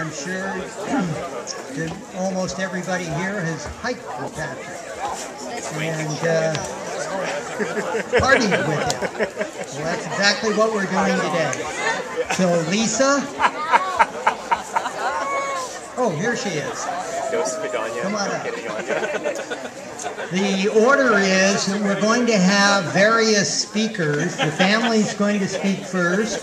I'm sure that almost everybody here has hiked with Patrick and partied with him. Well, that's exactly what we're doing today. So Lisa, oh, here she is. Come on up. The order is that we're going to have various speakers. The family's going to speak first,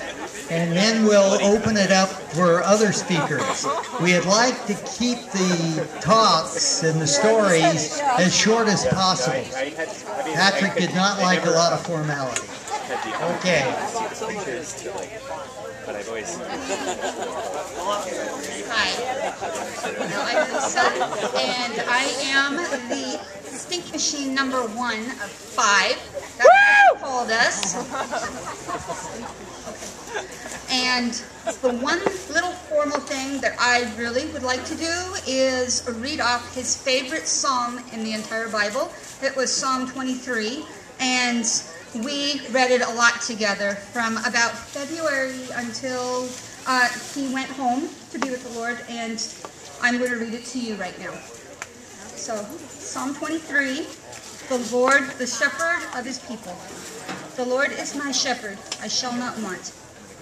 and then we'll open it up for other speakers. We'd like to keep the talks and the stories as short as possible. Patrick did not like a lot of formality. Okay. Hi, I'm Lisa, and I am the Stink Machine number 1 of 5. That's what they called us. And the one little formal thing that I really would like to do is read off his favorite psalm in the entire Bible. It was Psalm 23, and we read it a lot together from about February until he went home to be with the Lord, and I'm going to read it to you right now. So, Psalm 23, the Lord, the shepherd of his people. The Lord is my shepherd, I shall not want.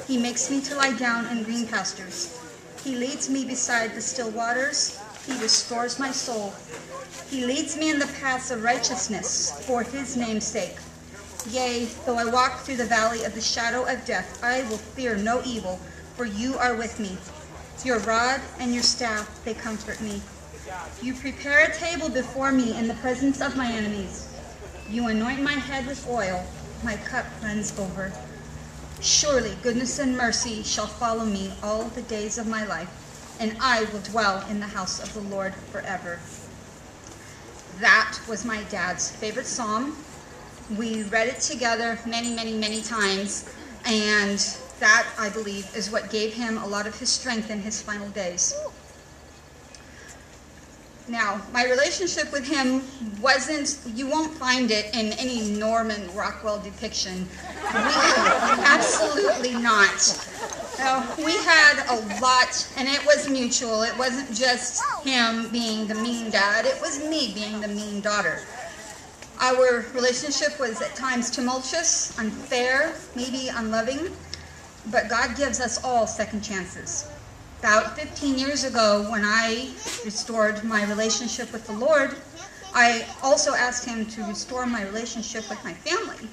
He makes me to lie down in green pastures. He leads me beside the still waters. He restores my soul. He leads me in the paths of righteousness for his name's sake. Yea, though I walk through the valley of the shadow of death, I will fear no evil, for you are with me. Your rod and your staff, they comfort me. You prepare a table before me in the presence of my enemies. You anoint my head with oil, my cup runs over. Surely goodness and mercy shall follow me all the days of my life, and I will dwell in the house of the Lord forever. That was my dad's favorite psalm. We read it together many, many, many times, and that, I believe, is what gave him a lot of his strength in his final days. Now, my relationship with him wasn't, you won't find it in any Norman Rockwell depiction. Absolutely not. We had a lot, and it was mutual. It wasn't just him being the mean dad, it was me being the mean daughter. Our relationship was at times tumultuous, unfair, maybe unloving, but God gives us all second chances. About 15 years ago, when I restored my relationship with the Lord, I also asked him to restore my relationship with my family.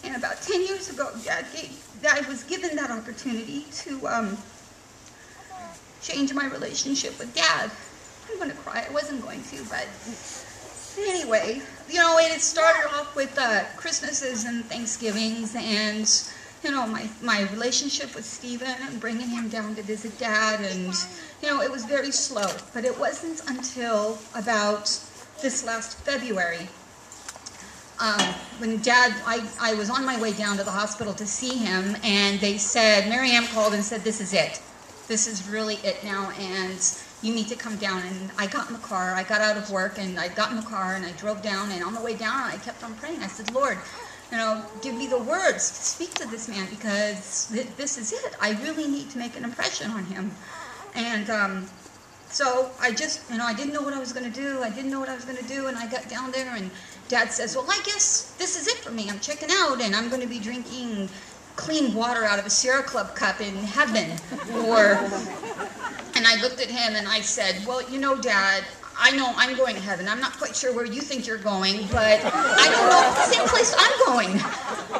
And about 10 years ago, I was given that opportunity to change my relationship with Dad. I'm going to cry. I wasn't going to, but anyway, you know, it started off with Christmases and Thanksgivings, and you know, my relationship with Stephen and bringing him down to visit Dad, and you know, it was very slow. But it wasn't until about this last February when Dad, I was on my way down to the hospital to see him, and they said, Mary Ann called and said, this is it. This is really it now, and you need to come down. And I got in the car. I got out of work, and I got in the car, and I drove down, and on the way down, I kept on praying. I said, Lord, you know, give me the words to speak to this man, because this is it. I really need to make an impression on him. And so I just, you know, I didn't know what I was going to do. I didn't know what I was going to do, and I got down there, and Dad says, well, I guess this is it for me. I'm checking out, and I'm going to be drinking clean water out of a Sierra Club cup in heaven. And I looked at him, and I said, well, you know, Dad, I know I'm going to heaven. I'm not quite sure where you think you're going, but I don't know if it's the same place I'm going.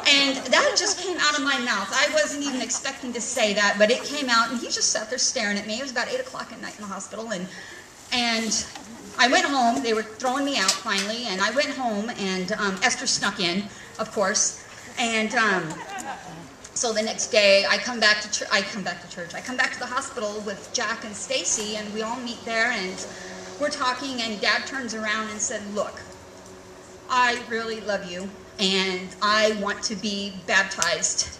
And that just came out of my mouth. I wasn't even expecting to say that, but it came out, and he just sat there staring at me. It was about 8 o'clock at night in the hospital, and I went home. They were throwing me out finally, and I went home, and Esther snuck in, of course, and so the next day I come back to church. I come back to the hospital with Jack and Stacy, and we all meet there, and we're talking, and Dad turns around and said, look, I really love you, and I want to be baptized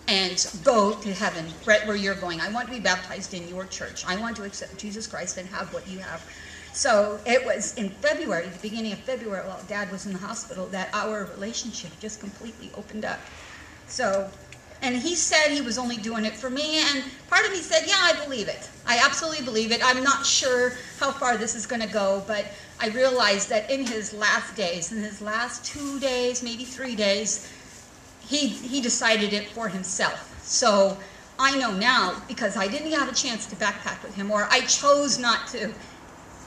and go to heaven, right where you're going. I want to be baptized in your church. I want to accept Jesus Christ and have what you have. So it was in February, the beginning of February, while Dad was in the hospital, that our relationship just completely opened up. So And he said he was only doing it for me, and part of me said, yeah, I believe it. I absolutely believe it. I'm not sure how far this is going to go, but I realized that in his last days, in his last 2 days, maybe 3 days, he decided it for himself. So I know now, because I didn't have a chance to backpack with him, or I chose not to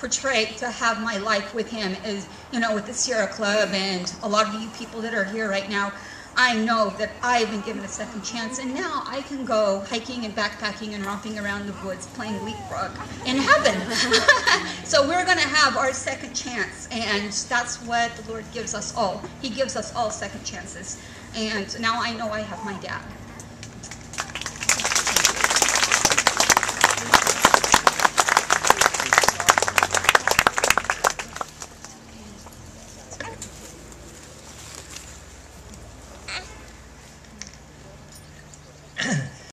to have my life with him, as you know, with the Sierra Club and a lot of you people that are here right now. I know that I've been given a second chance, and now I can go hiking and backpacking and romping around the woods playing leapfrog in heaven. So we're going to have our second chance, and that's what the Lord gives us all. He gives us all second chances. And now I know I have my dad.